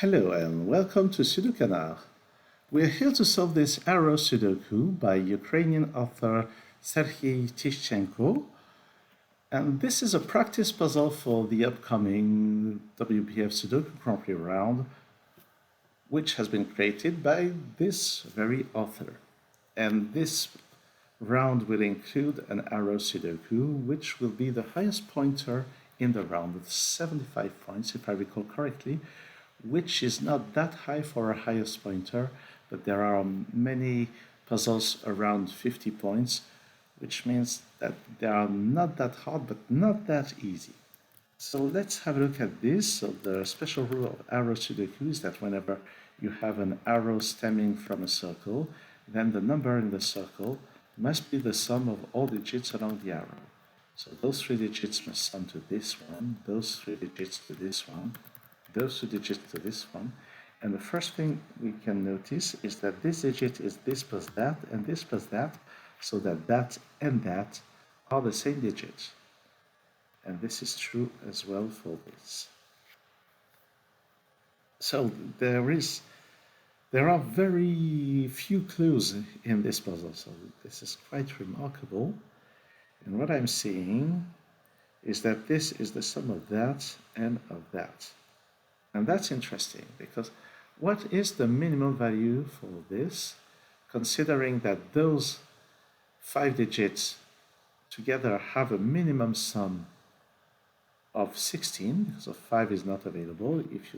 Hello and welcome to SudoKanard. We are here to solve this arrow Sudoku by Ukrainian author Serhii Tyshchenko. And this is a practice puzzle for the upcoming WPF Sudoku Grand Prix round, which has been created by this very author. And this round will include an arrow Sudoku, which will be the highest pointer in the round with 75 points, if I recall correctly, which is not that high for a highest pointer, but there are many puzzles around 50 points, which means that they are not that hard, but not that easy. So let's have a look at this. So the special rule of arrow Sudoku is that whenever you have an arrow stemming from a circle, then the number in the circle must be the sum of all digits along the arrow. So those 3 digits must sum to this one, those 3 digits to this one, those 2 digits to this one. And the first thing we can notice is that this digit is this plus that, and this plus that, so that that and that are the same digit. And this is true as well for this. So there are very few clues in this puzzle, so this is quite remarkable. And what I'm seeing is that this is the sum of that and of that. And that's interesting because what is the minimum value for this, considering that those 5 digits together have a minimum sum of 16, because 5 is not available. If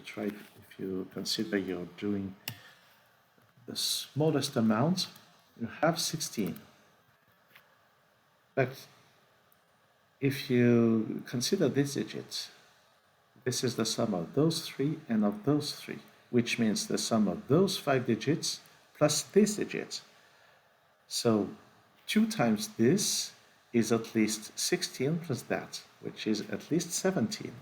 you consider you're doing the smallest amount, you have 16. But if you consider this digit, this is the sum of those 3 and of those 3, which means the sum of those 5 digits plus this digit. So 2 times this is at least 16 plus that, which is at least 17.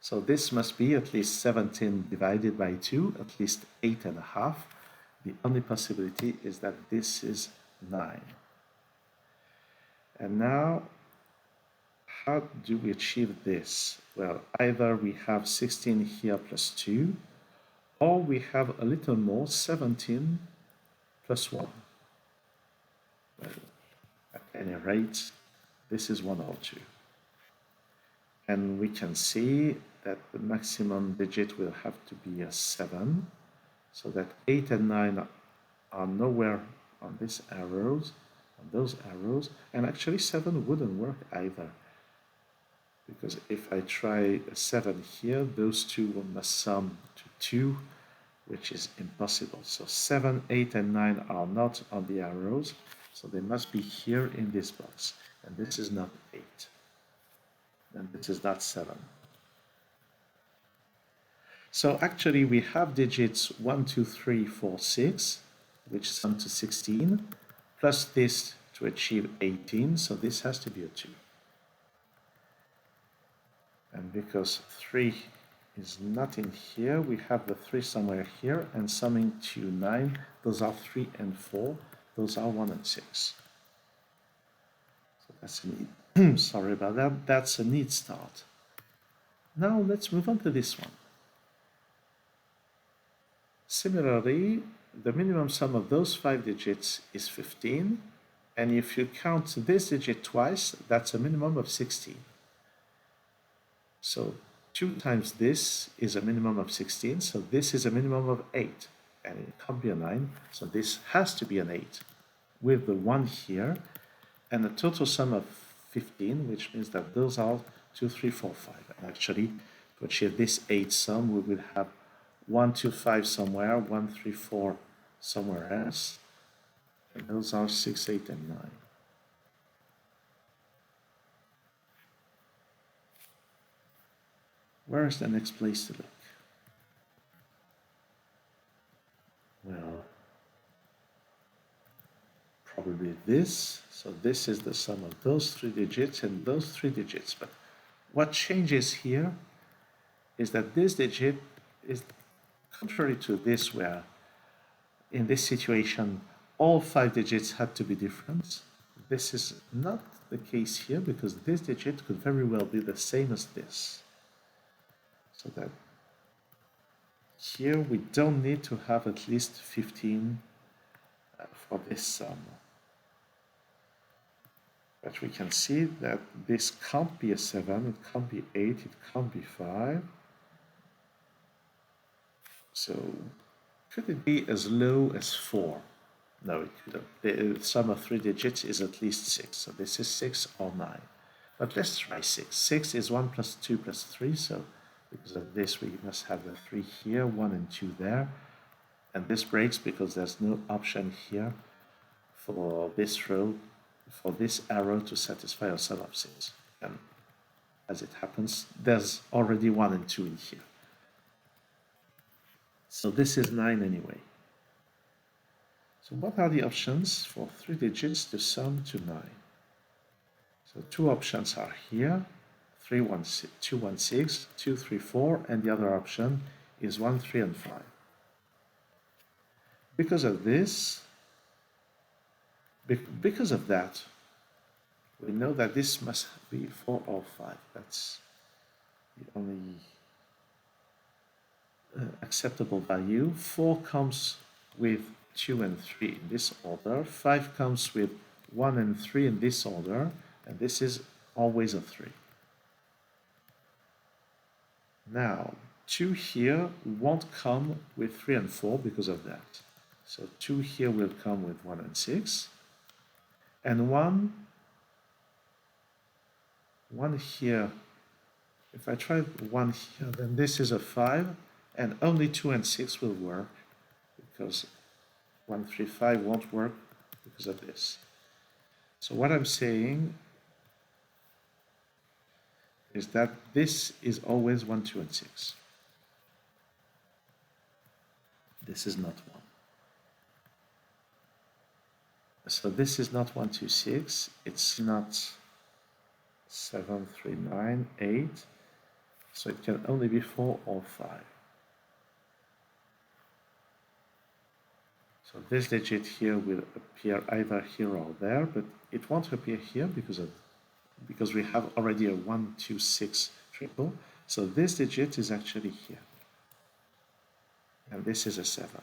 So this must be at least 17 divided by 2, at least 8.5. The only possibility is that this is 9. And now, how do we achieve this? Well, either we have 16 here plus 2, or we have a little more, 17 plus 1. Well, at any rate, this is 1 or 2. And we can see that the maximum digit will have to be a 7, so that 8 and 9 are nowhere on these arrows, on those arrows, and actually 7 wouldn't work either. Because if I try a 7 here, those 2 must sum to 2, which is impossible. So 7, 8, and 9 are not on the arrows, so they must be here in this box. And this is not 8. And this is not 7. So actually we have digits 1, 2, 3, 4, 6, which sum to 16, plus this to achieve 18, so this has to be a 2. And because 3 is not in here, we have the 3 somewhere here, and summing to 9, those are 3 and 4, those are 1 and 6. So that's a neat, sorry about that, that's a neat start. Now let's move on to this one. Similarly, the minimum sum of those 5 digits is 15, and if you count this digit twice, that's a minimum of 16. So 2 times this is a minimum of 16, so this is a minimum of 8, and it can't be a 9, so this has to be an 8, with the 1 here, and a total sum of 15, which means that those are 2, 3, 4, 5. And actually, to achieve this 8 sum, we will have 1, 2, 5 somewhere, 1, 3, 4 somewhere else, and those are 6, 8, and 9. Where is the next place to look? Well, probably this. So this is the sum of those 3 digits and those 3 digits. But what changes here is that this digit is contrary to this, where in this situation all 5 digits had to be different. This is not the case here, because this digit could very well be the same as this. So that here we don't need to have at least 15 for this sum. But we can see that this can't be a 7, it can't be 8, it can't be 5. So could it be as low as 4? No, it couldn't. The sum of 3 digits is at least 6, so this is 6 or 9. But let's try 6. 6 is 1 plus 2 plus 3, so because of this we must have the 3 here, 1 and 2 there. And this breaks because there's no option here for this row, for this arrow to satisfy a sum of 6. And as it happens, there's already 1 and 2 in here. So this is 9 anyway. So what are the options for 3 digits to sum to 9? So 2 options are here, 3, 1, 6, 2, 1, 6, 2, 3, 4, and the other option is 1, 3, and 5. Because of this, because of that, we know that this must be 4 or 5. That's the only acceptable value. 4 comes with 2 and 3 in this order. 5 comes with 1 and 3 in this order. And this is always a 3. Now, 2 here won't come with 3 and 4 because of that. So 2 here will come with 1 and 6. And 1 here, if I try 1 here, then this is a 5. And only 2 and 6 will work because 1, 3, 5 won't work because of this. So what I'm saying is that this is always 1, 2, and 6. This is not 1. So this is not 1, 2, 6. It's not 7, 3, 9, 8. So it can only be 4 or 5. So this digit here will appear either here or there, but it won't appear here because we have already a 1, 2, 6 triple. So this digit is actually here. And this is a 7.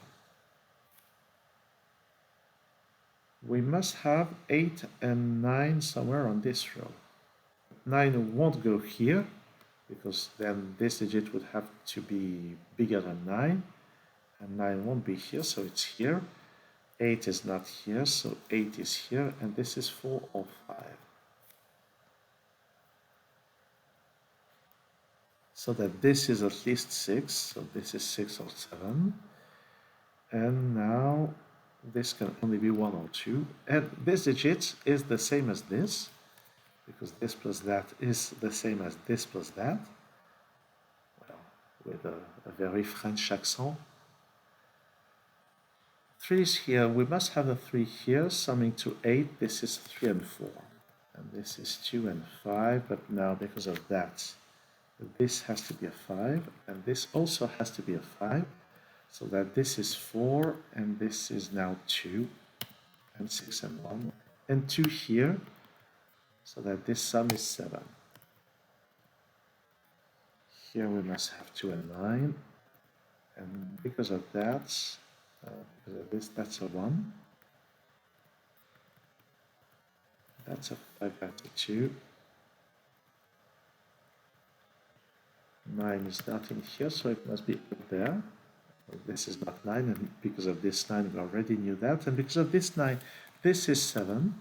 We must have 8 and 9 somewhere on this row. 9 won't go here because then this digit would have to be bigger than 9. And 9 won't be here, so it's here. 8 is not here, so 8 is here, and this is 4 or 5. So that this is at least 6, so this is 6 or 7. And now this can only be 1 or 2. And this digit is the same as this, because this plus that is the same as this plus that. Well, with a very French accent. 3 is here. We must have a 3 here, summing to 8. This is 3 and 4. And this is 2 and 5, but now because of that, this has to be a 5, and this also has to be a 5, so that this is 4, and this is now 2, and 6 and 1, and 2 here, so that this sum is 7. Here we must have 2 and 9, and because of that, because of this, that's a 1. That's a 5, that's a 2. 9 is not in here, so it must be up there. This is not 9, and because of this 9, we already knew that. And because of this 9, this is 7.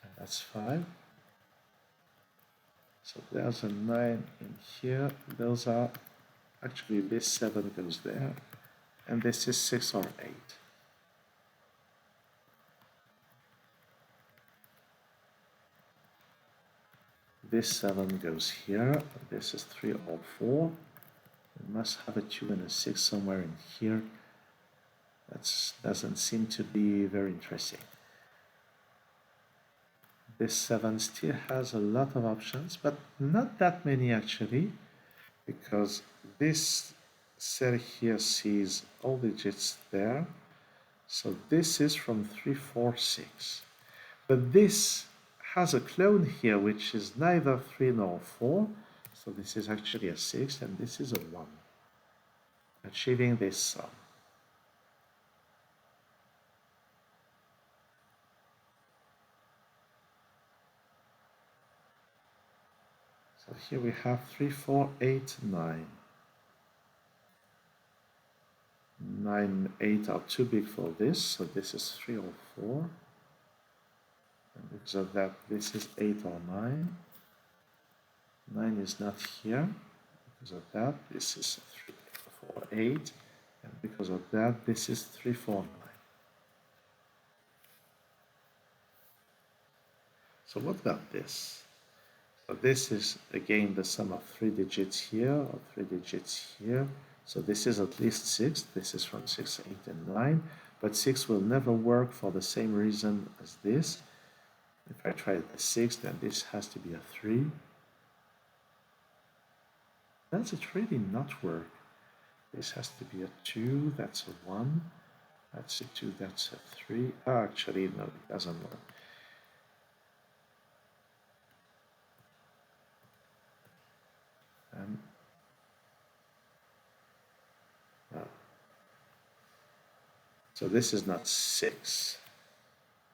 And that's 5. So there's a 9 in here. Those are, actually this 7 goes there. And this is 6 or 8. This 7 goes here, this is 3 or 4. We must have a 2 and a 6 somewhere in here. That doesn't seem to be very interesting. This 7 still has a lot of options, but not that many actually, because this cell here sees all digits there. So this is from 3, 4, 6. But this has a clone here which is neither 3 nor 4, So this is actually a 6 and this is a 1. Achieving this sum. So here we have 3, 4, 8, 9. 9 and 8 are too big for this, so this is 3 or 4. And because of that, this is 8 or 9. 9 is not here. Because of that, this is 3, 4, 8. And because of that, this is 3, 4, 9. So what about this? So this is again the sum of 3 digits here or 3 digits here. So this is at least 6. This is from 6, 8, and 9. But 6 will never work for the same reason as this. If I try the 6, then this has to be a 3. Does it really not work? This has to be a 2. That's a 1. That's a 2. That's a 3. Actually, no, it doesn't work. So this is not 6.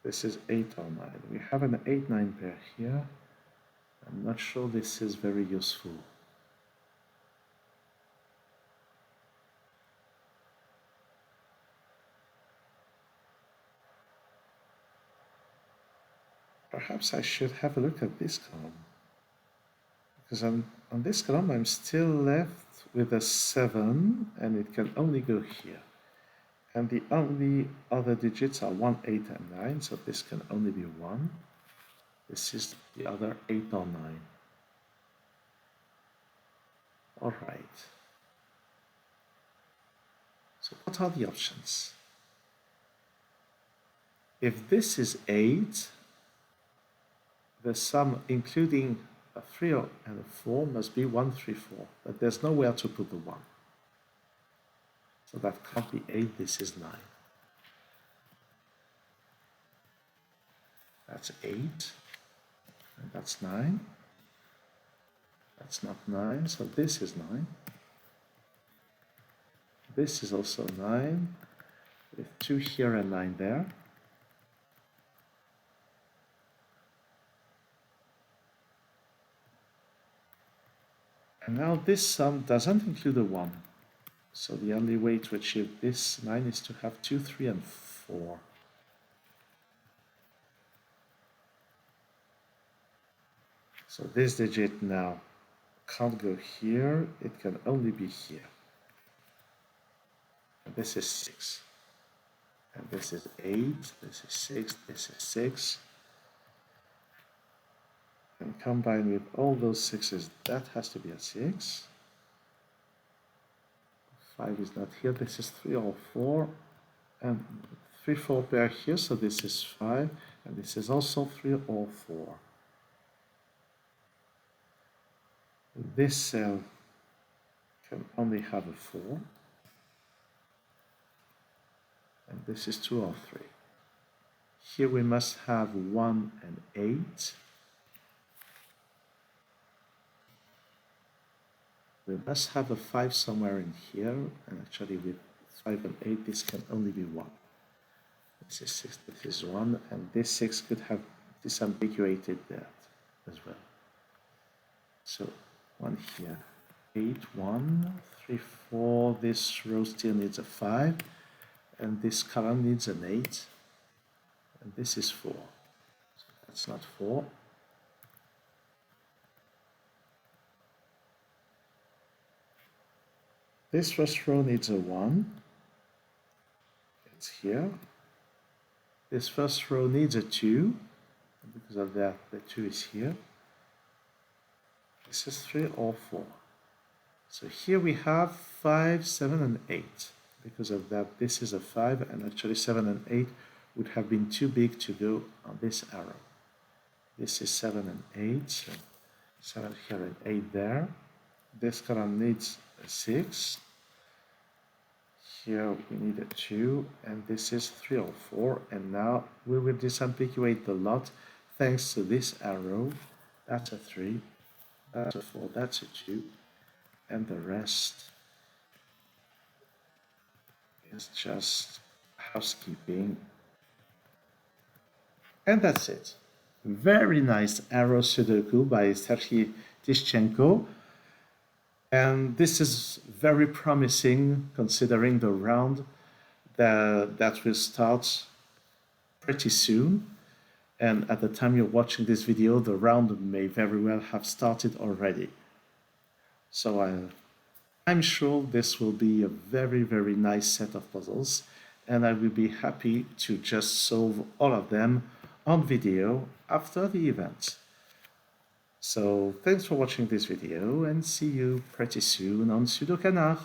This is 8 or 9. We have an 8-9 pair here. I'm not sure this is very useful. Perhaps I should have a look at this column. Because on this column, I'm still left with a 7, and it can only go here. And the only other digits are 1, 8, and 9, so this can only be 1. This is the other 8 or 9. All right. So what are the options? If this is 8, the sum including a 3 and a 4 must be 1, 3, 4, but there's nowhere to put the 1. So that can't be 8, this is 9. That's 8, and that's 9. That's not 9, so this is 9. This is also 9, with 2 here and 9 there. And now this sum doesn't include a 1. So the only way to achieve this 9 is to have 2, 3, and 4. So this digit now can't go here, it can only be here. And this is 6. And this is 8, this is 6, this is 6. And combined with all those 6s, that has to be a 6. 5 is not here, this is 3 or 4. And 3, 4 pair here, so this is 5. And this is also 3 or 4. This cell can only have a 4. And this is 2 or 3. Here we must have 1 and 8. We must have a 5 somewhere in here, and actually with 5 and 8 this can only be 1. This is 6, this is 1, and this 6 could have disambiguated that as well. So 1 here, 8, 1, 3, 4, this row still needs a 5, and this column needs an 8, and this is 4. So that's not 4. This first row needs a 1. It's here. This first row needs a 2. Because of that, the 2 is here. This is 3 or 4. So here we have 5, 7, and 8. Because of that, this is a 5, and actually 7 and 8 would have been too big to go on this arrow. This is 7 and 8, so 7 here and 8 there. This column needs a 6. Here we need a 2, and this is 3 or 4. And now we will disambiguate the lot thanks to this arrow. That's a 3. for that to do, and the rest is just housekeeping. And that's it. Very nice arrow Sudoku by Serhii Tyshchenko. And this is very promising considering the round that will start pretty soon. And at the time you're watching this video, the round may very well have started already. So I'm sure this will be a very, very nice set of puzzles, and I will be happy to just solve all of them on video after the event. So thanks for watching this video, and see you pretty soon on SudoKanard.